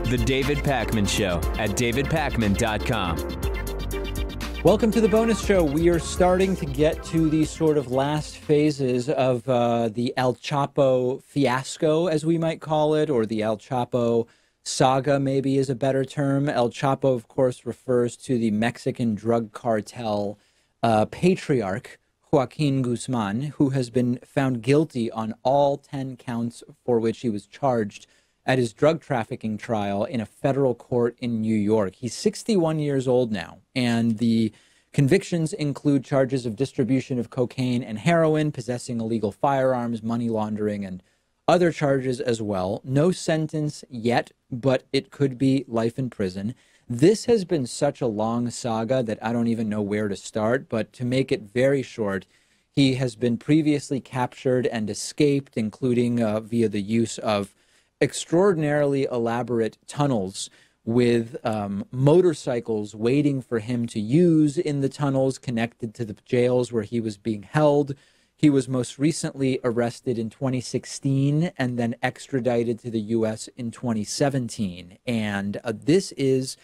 The David Pakman Show at davidpakman.com. Welcome to the bonus show. We are starting to get to the sort of last phases of the El Chapo fiasco, as we might call it, or the El Chapo saga, maybe is a better term. El Chapo, of course, refers to the Mexican drug cartel patriarch, Joaquin Guzman, who has been found guilty on all 10 counts for which he was charged at his drug trafficking trial in a federal court in New York. He's 61 years old now, and the convictions include charges of distribution of cocaine and heroin, possessing illegal firearms, money laundering, and other charges as well. No sentence yet, but it could be life in prison. This has been such a long saga that I don't even know where to start, but to make it very short, he has been previously captured and escaped, including via the use of extraordinarily elaborate tunnels with motorcycles waiting for him to use in the tunnels connected to the jails where he was being held. He was most recently arrested in 2016 and then extradited to the U.S. in 2017. And this is,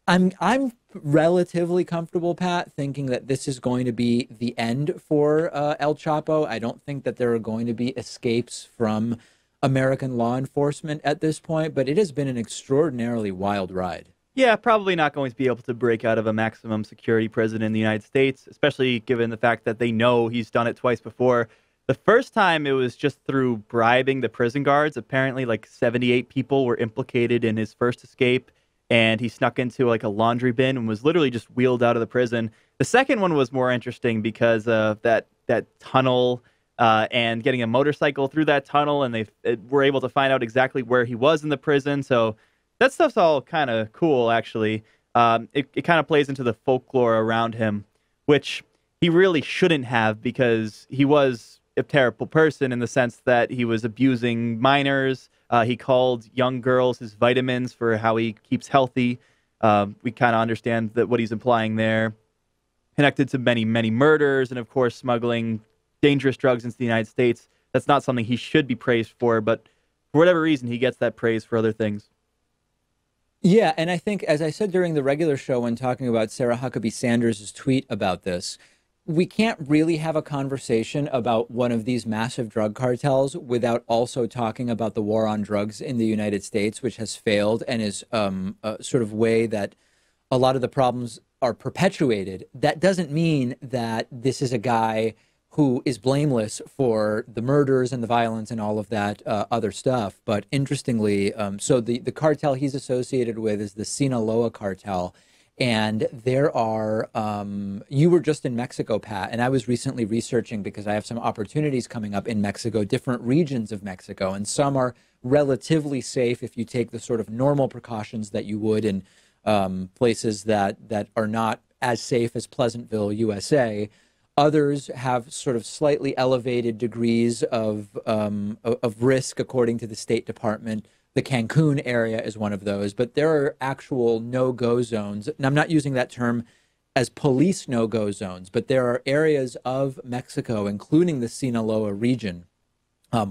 I'm relatively comfortable, Pat, thinking that this is going to be the end for El Chapo. I don't think that there are going to be escapes from American law enforcement at this point, but it has been an extraordinarily wild ride. Yeah, probably not going to be able to break out of a maximum security prison in the United States, especially given the fact that they know he's done it twice before. The first time it was just through bribing the prison guards. Apparently like 78 people were implicated in his first escape, and he snuck into like a laundry bin and was literally just wheeled out of the prison. The second one was more interesting because of that tunnel and getting a motorcycle through that tunnel, and they were able to find out exactly where he was in the prison. So that stuff's all kind of cool, actually. It kind of plays into the folklore around him, which he really shouldn't have, because he was a terrible person in the sense that he was abusing minors. He called young girls his vitamins for how he keeps healthy. We kind of understand that what he's implying there. Connected to many, many murders, and of course smuggling dangerous drugs into the United States. That's not something he should be praised for, but for whatever reason, he gets that praise for other things. Yeah, and I think, as I said during the regular show when talking about Sarah Huckabee Sanders' tweet about this, we can't really have a conversation about one of these massive drug cartels without also talking about the war on drugs in the United States, which has failed and is a sort of way that a lot of the problems are perpetuated. That doesn't mean that this is a guy who is blameless for the murders and the violence and all of that other stuff. But interestingly, so the cartel he's associated with is the Sinaloa cartel. And there are, you were just in Mexico, Pat, and I was recently researching because I have some opportunities coming up in Mexico, different regions of Mexico, and some are relatively safe if you take the sort of normal precautions that you would in places that are not as safe as Pleasantville, USA. Others have sort of slightly elevated degrees of risk, according to the State Department. The Cancun area is one of those, but there are actual no-go zones. And I'm not using that term as police no-go zones, but there are areas of Mexico, including the Sinaloa region,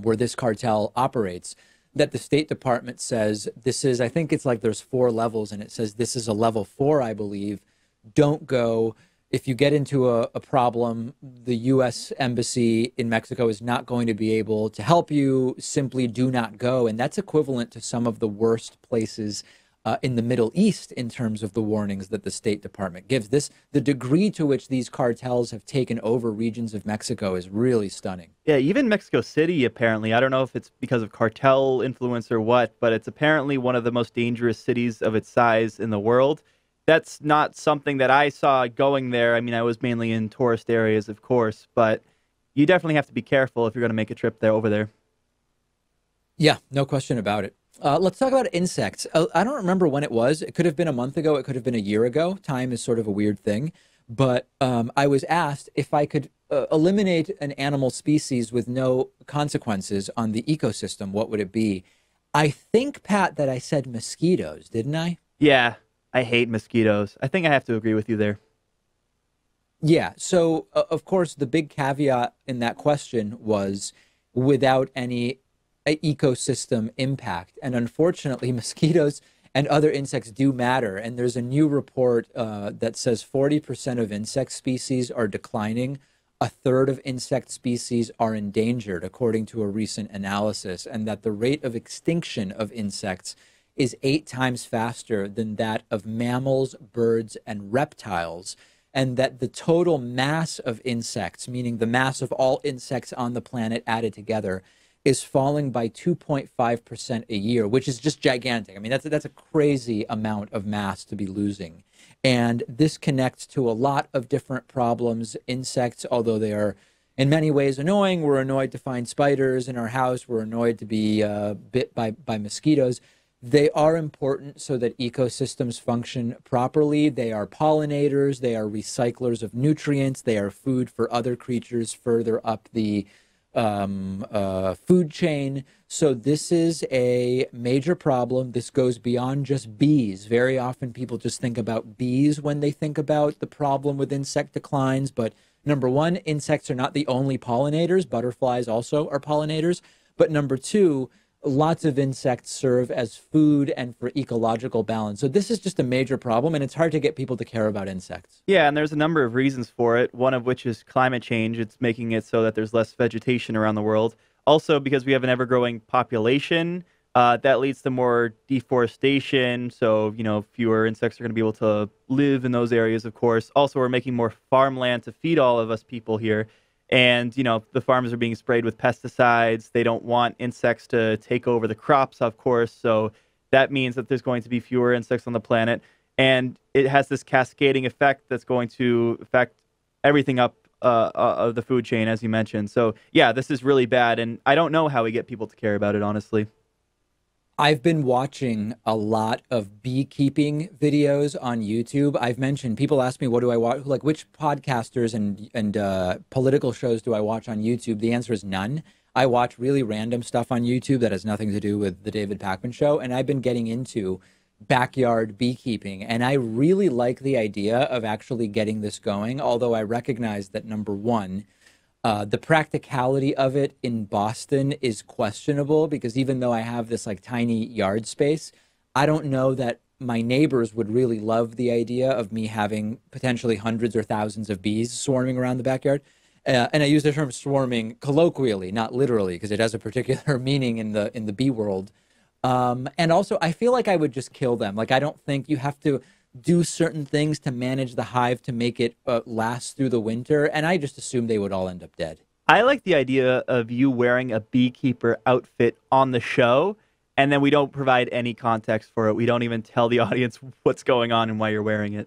where this cartel operates, that the State Department says this is, I think it's like there's 4 levels, and it says this is a level 4, I believe. Don't go. If you get into a problem, the U.S. Embassy in Mexico is not going to be able to help you. Simply do not go. And that's equivalent to some of the worst places in the Middle East in terms of the warnings that the State Department gives. The degree to which these cartels have taken over regions of Mexico is really stunning. Yeah, even Mexico City, apparently. I don't know if it's because of cartel influence or what, but it's apparently one of the most dangerous cities of its size in the world. That's not something that I saw going there. I mean, I was mainly in tourist areas, of course, but you definitely have to be careful if you're going to make a trip over there. Yeah, no question about it. Let's talk about insects. I don't remember when it was. It could have been a month ago. It could have been a year ago. Time is sort of a weird thing. But I was asked if I could eliminate an animal species with no consequences on the ecosystem, what would it be? I think, Pat, that I said mosquitoes, didn't I? Yeah. I hate mosquitoes. I think I have to agree with you there. Yeah. So, of course, the big caveat in that question was without any ecosystem impact. And unfortunately, mosquitoes and other insects do matter. And there's a new report that says 40% of insect species are declining. A third of insect species are endangered, according to a recent analysis, and that the rate of extinction of insects is 8 times faster than that of mammals, birds, and reptiles, and that the total mass of insects, meaning the mass of all insects on the planet added together, is falling by 2.5% a year, which is just gigantic. I mean, that's a crazy amount of mass to be losing. And this connects to a lot of different problems. Insects, although they are in many ways annoying, we're annoyed to find spiders in our house, we're annoyed to be bit by mosquitoes. They are important so that ecosystems function properly. They are pollinators, they are recyclers of nutrients, they are food for other creatures further up the food chain. So this is a major problem. This goes beyond just bees. Very often people just think about bees when they think about the problem with insect declines. But number one, insects are not the only pollinators. Butterflies also are pollinators. But number two, lots of insects serve as food and for ecological balance. So this is just a major problem, and it's hard to get people to care about insects. Yeah, and there's a number of reasons for it, one of which is climate change. It's making it so that there's less vegetation around the world. Also, because we have an ever-growing population, that leads to more deforestation. So, fewer insects are going to be able to live in those areas, of course. Also, we're making more farmland to feed all of us people here. And, the farms are being sprayed with pesticides. They don't want insects to take over the crops, of course. So that means that there's going to be fewer insects on the planet. And it has this cascading effect that's going to affect everything up of the food chain, as you mentioned. So, yeah, this is really bad. And I don't know how we get people to care about it, honestly. I've been watching a lot of beekeeping videos on YouTube. I've mentioned, people ask me, what do I watch? Like, which podcasters and political shows do I watch on YouTube? The answer is none. I watch really random stuff on YouTube that has nothing to do with the David Pakman Show. And I've been getting into backyard beekeeping. And I really like the idea of actually getting this going, although I recognize that, number one, the practicality of it in Boston is questionable, because even though I have this like tiny yard space, I don't know that my neighbors would really love the idea of me having potentially hundreds or thousands of bees swarming around the backyard. And I use the term swarming colloquially, not literally, because it has a particular meaning in the bee world. And also, I feel like I would just kill them. Like, I don't think you have to do certain things to manage the hive to make it last through the winter. And I just assumed they would all end up dead. I like the idea of you wearing a beekeeper outfit on the show, and then we don't provide any context for it. We don't even tell the audience what's going on and why you're wearing it.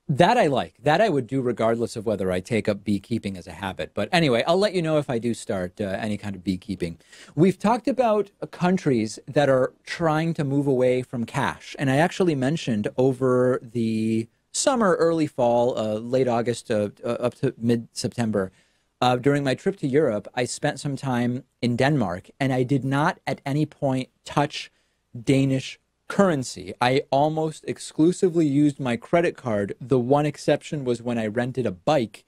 That I like. That I would do regardless of whether I take up beekeeping as a habit. But anyway, I'll let you know if I do start any kind of beekeeping. We've talked about countries that are trying to move away from cash. And I actually mentioned over the summer, early fall, late August up to mid-September, during my trip to Europe, I spent some time in Denmark, and I did not at any point touch Danish currency. I almost exclusively used my credit card. The one exception was when I rented a bike,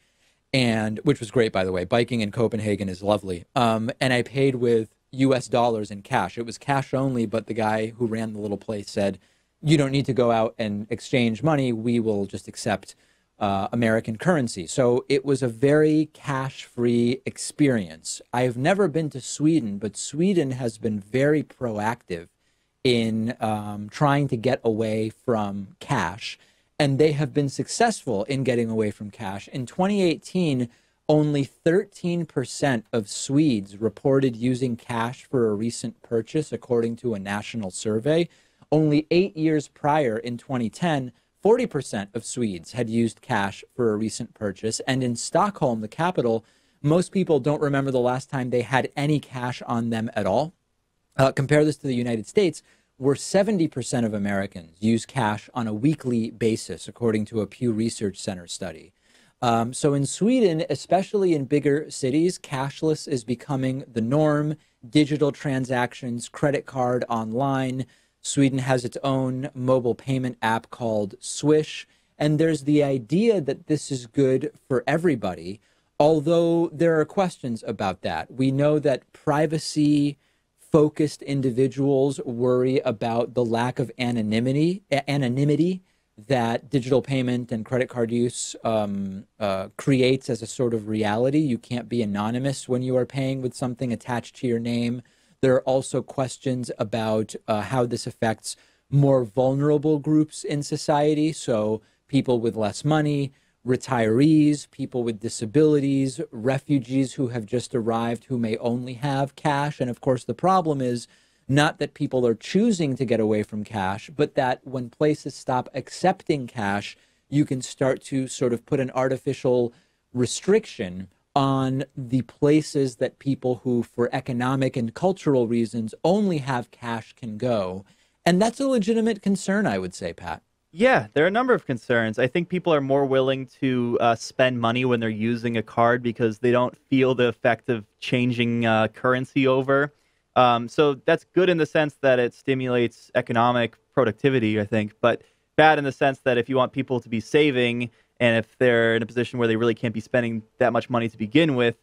and which was great, by the way. Biking in Copenhagen is lovely. And I paid with US dollars in cash. It was cash only, but the guy who ran the little place said, you don't need to go out and exchange money. We will just accept American currency. So it was a very cash-free experience. I've never been to Sweden, but Sweden has been very proactive in trying to get away from cash, and they have been successful in getting away from cash. In 2018, only 13% of Swedes reported using cash for a recent purchase, according to a national survey. Only 8 years prior, in 2010, 40% of Swedes had used cash for a recent purchase. And in Stockholm, the capital, most people don't remember the last time they had any cash on them at all. Compare this to the United States, where 70% of Americans use cash on a weekly basis, according to a Pew Research Center study. So in Sweden, especially in bigger cities, cashless is becoming the norm. Digital transactions, credit card, online. Sweden has its own mobile payment app called Swish. And there's the idea that this is good for everybody, although there are questions about that. We know that privacy, focused individuals worry about the lack of anonymity that digital payment and credit card use creates as a sort of reality. You can't be anonymous when you are paying with something attached to your name. There are also questions about how this affects more vulnerable groups in society. So people with less money, retirees, people with disabilities, refugees who have just arrived who may only have cash. And of course, the problem is not that people are choosing to get away from cash, but that when places stop accepting cash, you can start to sort of put an artificial restriction on the places that people who, for economic and cultural reasons, only have cash can go. And that's a legitimate concern, I would say, Pat. Yeah, there are a number of concerns. I think people are more willing to spend money when they're using a card because they don't feel the effect of changing currency over. So that's good in the sense that it stimulates economic productivity, I think, but bad in the sense that if you want people to be saving and if they're in a position where they really can't be spending that much money to begin with,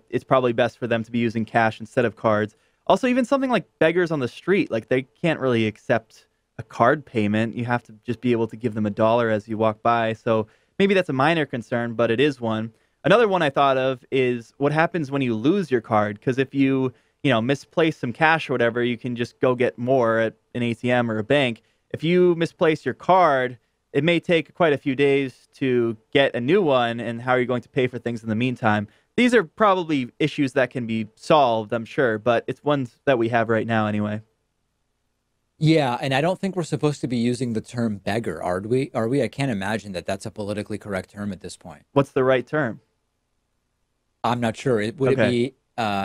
it's probably best for them to be using cash instead of cards. Also, even something like beggars on the street, like they can't really accept a card payment. You have to just be able to give them $1 as you walk by. So maybe that's a minor concern, but it is one. Another one I thought of is what happens when you lose your card. Because if you misplace some cash or whatever, you can just go get more at an ATM or a bank. If you misplace your card, it may take quite a few days to get a new one. And how are you going to pay for things in the meantime? These are probably issues that can be solved, I'm sure, but it's ones that we have right now anyway. Yeah, and I don't think we're supposed to be using the term beggar, are we? I can't imagine that that's a politically correct term at this point. What's the right term? I'm not sure. Would it be,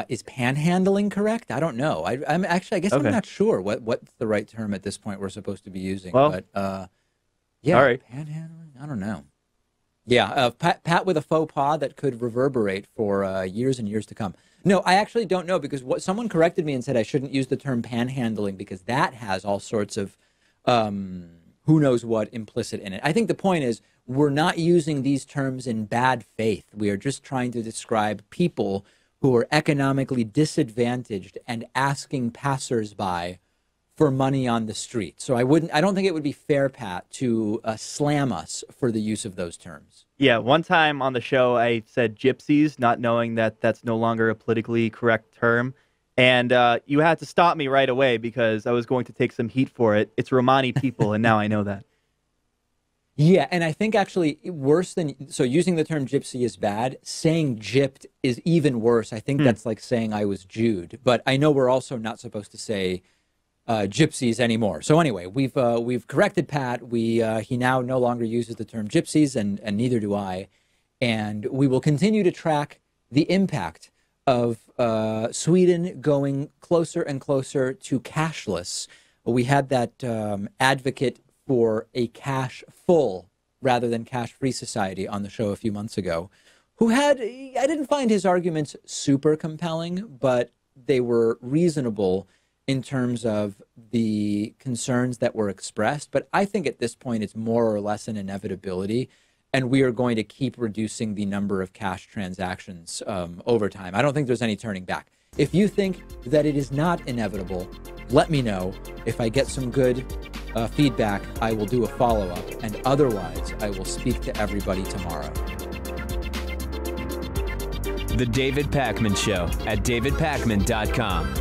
is panhandling correct? I don't know. I guess I'm not sure what's the right term at this point we're supposed to be using. Well, but yeah, all right. Panhandling? I don't know. Yeah, Pat with a faux pas that could reverberate for years and years to come. No, I actually don't know, because someone corrected me and said I shouldn't use the term panhandling because that has all sorts of who knows what implicit in it. I think the point is we're not using these terms in bad faith. We are just trying to describe people who are economically disadvantaged and asking passersby for money on the street. So I don't think it would be fair, Pat, to slam us for the use of those terms. Yeah, one time on the show, I said gypsies, not knowing that that's no longer a politically correct term. And you had to stop me right away because I was going to take some heat for it. It's Romani people, and now I know that. Yeah, and I think actually so using the term gypsy is bad. Saying gypped is even worse. I think that's like saying I was Jewed. But I know we're also not supposed to say gypsies anymore. So anyway, we've corrected Pat. He now no longer uses the term gypsies, and neither do I. And we will continue to track the impact of Sweden going closer and closer to cashless. We had that advocate for a cash-full rather than cash-free society on the show a few months ago, I didn't find his arguments super compelling, but they were reasonable in terms of the concerns that were expressed. But I think at this point it's more or less an inevitability, and we are going to keep reducing the number of cash transactions over time. I don't think there's any turning back. If you think that it is not inevitable, let me know. If I get some good feedback, I will do a follow-up, and otherwise I will speak to everybody tomorrow. The David Pakman Show at davidpakman.com.